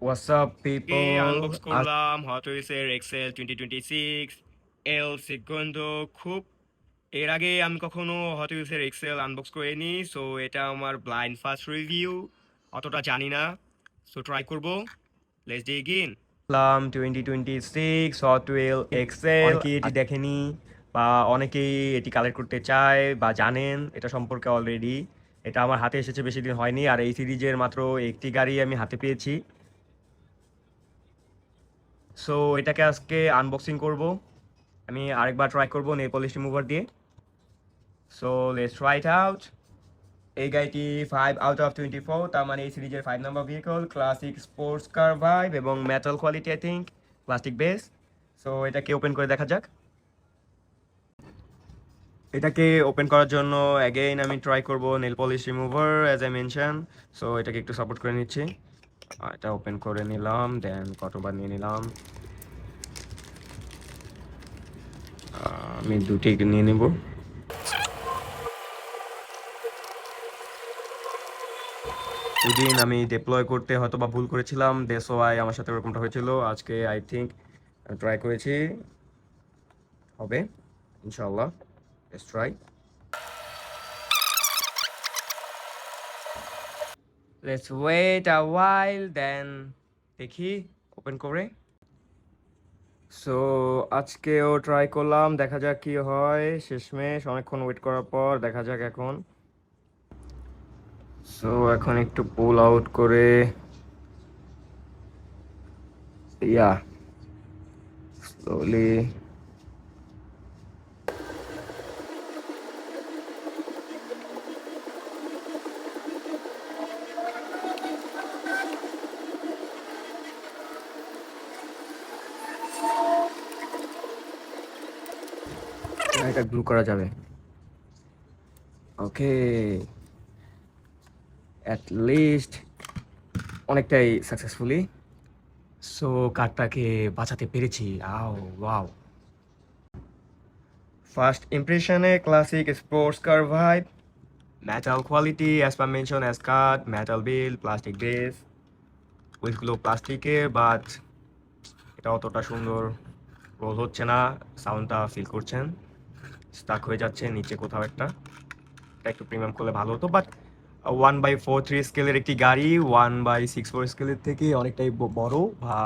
What's up, people? Unbox করলাম Hot হুইলসের Excel 2026 El সেগুndo। খুব এর আগে আমি কখনো হট হুইলসের এক্সেল আনবক্স করিনি, সো এটা আমার ব্লাইন্ড ফার্স্ট রিভিউ। অতটা জানি না, সো ট্রাই করব। Let's dig in. 2026 Hot Wheel Excel, অনেকেই এটি দেখেনি বা অনেকেই এটি কালেক্ট করতে চায় বা জানেন এটা সম্পর্কে অলরেডি। এটা আমার হাতে এসেছে বেশি দিন হয়নি, আর এই সিরিজের মাত্র একটি গাড়ি আমি হাতে পেয়েছি। সো এটাকে আজকে আনবক্সিং করব। আমি আরেকবার ট্রাই করব নেল পলিশ রিমুভার দিয়ে। So let's try it out. এই গাড়িটি 5 out of 24, তার মানে এই সিরিজের 5 নম্বর vehicle. Classic sports car vibe এবং metal quality, I think plastic base. So এটাকে ওপেন করে দেখা যাক। এটাকে ওপেন করার জন্য অ্যাগেইন আমি ট্রাই করব nail polish remover as I mention. So এটাকে একটু সাপোর্ট করে নিচ্ছি। এটা ওপেন করে নিলাম, দেন কতবার নিয়ে নিলাম। আমি দুটি নিয়ে নেব। সেদিন আমি ডিপ্লয় করতে হয়তো বা ভুল করেছিলাম, দ্যাটস ওয়াই আমার সাথে ওরকমটা হয়েছিল। আজকে আই থিঙ্ক ট্রাই করেছি, হবে ইনশাল্লাহ। Let's try. Let's wait a while, then দেখি ওপেন করে। সো আজকেও ট্রাই করলাম, দেখা যাক কি হয় শেষমেশ। অনেকক্ষণ ওয়েট করার পর দেখা যাক এখন। সো এখন একটু পুল আউট করে, ইয়া, স্লোলি। এটা গ্লু করা যাবে, ওকে। অ্যাট লিস্ট অনেকটাই সাকসেসফুলি। সো কারটাকে বাঁচাতে পেরেছি। Aw, wow. ফার্স্ট ইমপ্রেশনে classic sports car vibe, metal quality as per mention, as cut, metal bill, plastic base. উইলগুলো প্লাস্টিকের, বাট এটা অতটা সুন্দর রোল হচ্ছে না। সাউন্ডটা ফিল করছেন, স্টাক হয়ে যাচ্ছে নিচে কোথাও একটা। এটা একটু প্রিমিয়াম করলে ভালো হতো, বাট 1/4/3 স্কেলের একটি গাড়ি 1/6/4 স্কেলের থেকে অনেকটাই বড়, বা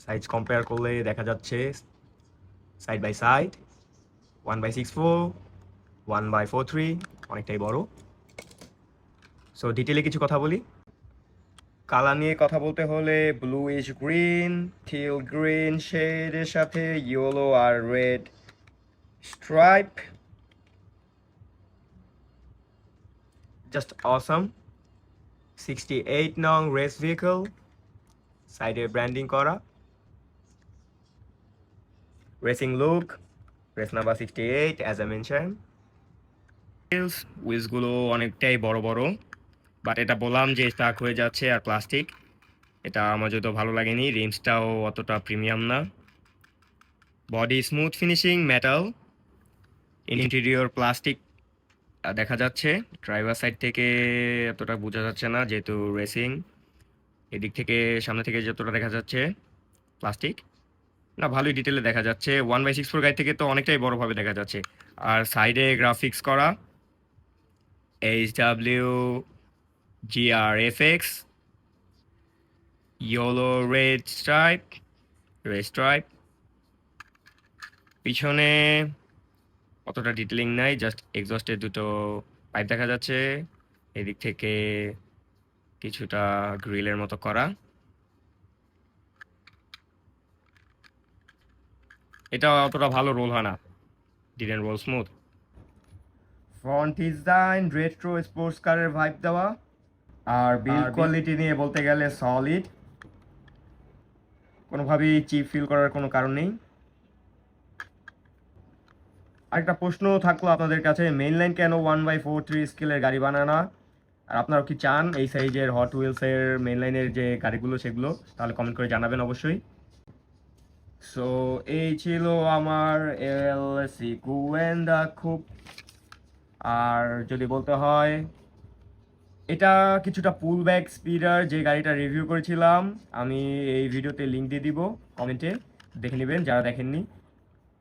সাইজ কম্পেয়ার করলে দেখা যাচ্ছে সাইড বাই সাইড 1/6/4, 1/4/3 অনেকটাই বড়। সো ডিটেলে কিছু কথা বলি। কালার নিয়ে কথা বলতে হলে ব্লুইশ গ্রিন, টিল গ্রিন শেডের সাথে ইয়েলো আর রেড স্ট্রাইপ, জাস্ট অসাম। 68 নং রেস ভেহিকল, সাইডে ব্র্যান্ডিং করা, racing look, race number 68 as I mention. হুইলসগুলো অনেকটাই বড় বড়, বাট এটা বললাম যে স্টাক হয়ে যাচ্ছে আর প্লাস্টিক, এটা আমার যত ভালো লাগেনি। রিমসটাও অতটা প্রিমিয়াম না। Body smooth finishing metal, interior plastic দেখা যাচ্ছে। ড্রাইভার সাইড থেকে এতটা বোঝা যাচ্ছে না যেহেতু রেসিং। এদিক থেকে সামনে থেকে যতটা দেখা যাচ্ছে প্লাস্টিক না, ভালোই ডিটেলে দেখা যাচ্ছে। 1/6/4 গাড়ি থেকে তো অনেকটাই বড়ভাবে দেখা যাচ্ছে। আর সাইডে গ্রাফিক্স করা HW GRFX, yellow red stripe. পিছনে অতটা ডিটেলিং নাই, জাস্ট এক্সস্টের দুটো পাইপ দেখা যাচ্ছে। এদিক থেকে কিছুটা গ্রিলের মতো করা। এটা অতটা ভালো রোল হয় না, didn't roll smooth. Front design retro sports কারের ভাইব দেওয়া, আর বিল্ড কোয়ালিটি নিয়ে বলতে গেলে সলিড, কোনোভাবেই চিপ ফিল করার কোনো কারণ নেই। আরেকটা প্রশ্ন থাকলো আপনাদের কাছে, মেইন লাইন কেন 1/4/3 স্কেলের গাড়ি বানায় না? আর আপনারা কি চান এই সাইজের হট হুইলসের মেইন লাইনের যে গাড়িগুলো সেগুলো? তাহলে কমেন্ট করে জানাবেন অবশ্যই। সো এই ছিল আমার এল সিকুয়েন্ডা খুব। আর যদি বলতে হয় এটা কিছুটা পুল ব্যাক স্পিডার, যে গাড়িটা রিভিউ করেছিলাম আমি এই ভিডিওতে লিঙ্ক দিয়ে দিব, কমেন্টে দেখে নেবেন যারা দেখেননি।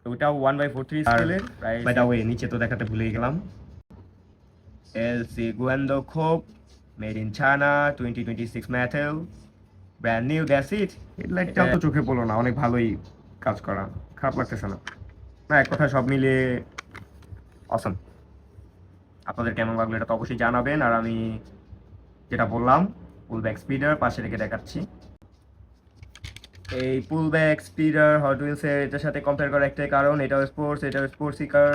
তো ওটাও 1/43 স্কেলের, প্রায় বাই দ্য ওয়ে নিচে তো দেখাতে ভুলেই গেলাম। এলসি গুয়েন্দো খোপ, made in China, 2026 metal, brand new, that's it. লাইটটাও তো চোখে পড়লো না, অনেক ভালোই কাজ করা, খারাপ লাগতেছে না। না, এক কথা সব মিলিয়ে অসম। আপনাদের কেমন লাগলো এটা তো অবশ্যই জানাবেন। আর আমি যেটা বললাম পুল ব্যাক স্পিডার পাশে রেখে দেখাচ্ছি। এই পুল ব্যাক স্পিডার হট হুইলসের এটার সাথে কম্পেয়ার করার একটাই কারণ, এটাও স্পোর্টস, এটাও sports seeker.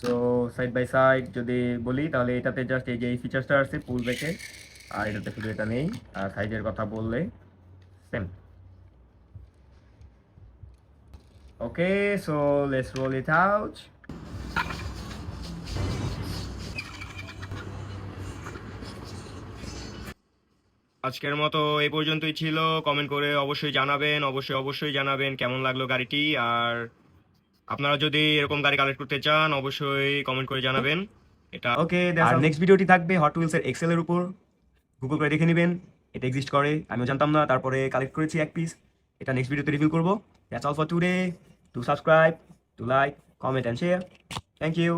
So side by side যদি বলি তাহলে এটাতে জাস্ট এই যে এই ফিচার্সটা আছে পুল ব্যাকের, আর এটাতে শুধু এটা নেই। আর সাইজের কথা বললে same. Okay, so let's role it out. আজকের মতো এই পর্যন্তই ছিল। কমেন্ট করে অবশ্যই জানাবেন, অবশ্যই জানাবেন কেমন লাগলো গাড়িটি। আর আপনারা যদি এরকম গাড়ি কালেক্ট করতে চান অবশ্যই কমেন্ট করে জানাবেন। এটা ওকে, আর নেক্সট ভিডিওটি থাকবে হট হুইলসের এক্সেল এর উপর। গুগল করে দেখে নেবেন, এটা এক্সিস্ট করে, আমিও জানতাম না, তারপরে কালেক্ট করেছি এক পিস। এটা নেক্সট ভিডিওতে রিভিউ করবো। That's all for today. To subscribe, to like, comment and share. Thank you.